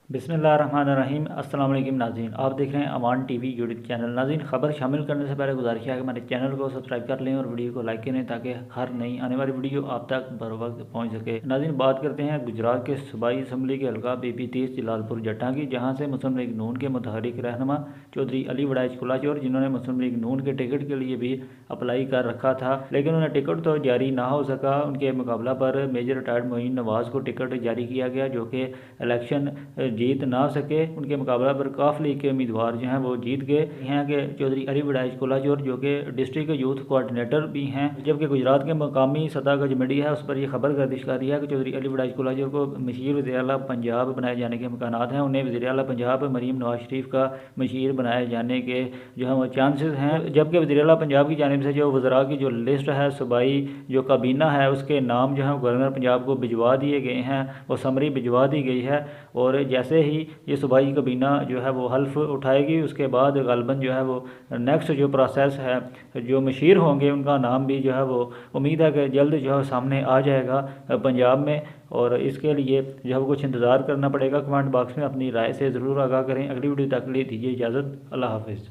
बिस्मिल्लाहिर्रहमानिर्रहीम। अस्सलाम वालेकुम नाज़रीन, आप देख रहे हैं अवान टीवी यूट्यूब चैनल। नाज़रीन, खबर शामिल करने से पहले गुजारिश है कि हमारे चैनल को सब्सक्राइब कर लें और वीडियो को लाइक करें ताकि हर नई आने वाली वीडियो आप तक बर वक्त पहुँच सके। नाज़रीन, बात करते हैं गुजरात के सूबाई असम्बली के हल्का BP30 जलालपुर जट्टा की, जहाँ से मुस्लिम लीग नून के मुतहरिक रहनुमा चौधरी अली वड़ाइच कुलाचौर, जिन्होंने मुस्लिम लीग नून के टिकट के लिए भी अप्लाई कर रखा था, लेकिन उन्हें टिकट तो जारी ना हो सका। उनके मुकाबला पर मेजर रिटायर्ड मोइन नवाज़ को टिकट जारी किया गया, जो कि इलेक्शन जीत ना सके। उनके मुकाबला पर काफ लीग के उम्मीदवार जो हैं वो जीत गए हैं कि चौधरी अली वड़ाइच कुलाचौर, जो कि डिस्ट्रिक्ट यूथ कोऑर्डिनेटर भी हैं, जबकि गुजरात के मकामी सतह का जो मीडिया है उस पर यह खबर गर्दिश कर रही है कि चौधरी अली वड़ाइच कुलाचौर को मशीर वज़ीर आला पंजाब बनाए जाने के इम्कानात हैं। उन्हें वज़ीर आला पंजाब मरीम नवाज शरीफ का मशीर बनाए जाने के जो है वो चांसेस हैं, जबकि वज़ीर आला पंजाब की जानिब से जो वज़रा की जो लिस्ट है, सूबाई जो काबीना है, उसके नाम जो है गवर्नर पंजाब को भिजवा दिए गए हैं, वो समरी भिजवा दी गई है। और जैसे ही ये सूबाई काबीना जो है वो हल्फ उठाएगी, उसके बाद गालबन जो है वो नेक्स्ट जो प्रोसेस है, जो मशीर होंगे उनका नाम भी जो है वो उम्मीद है कि जल्द जो है सामने आ जाएगा पंजाब में। और इसके लिए जो है वो कुछ इंतज़ार करना पड़ेगा। कमेंट बॉक्स में अपनी राय से ज़रूर आगाह करें। अगली वीडियो तक के लिए दीजिए इजाज़त। अल्लाह हाफ़िज़।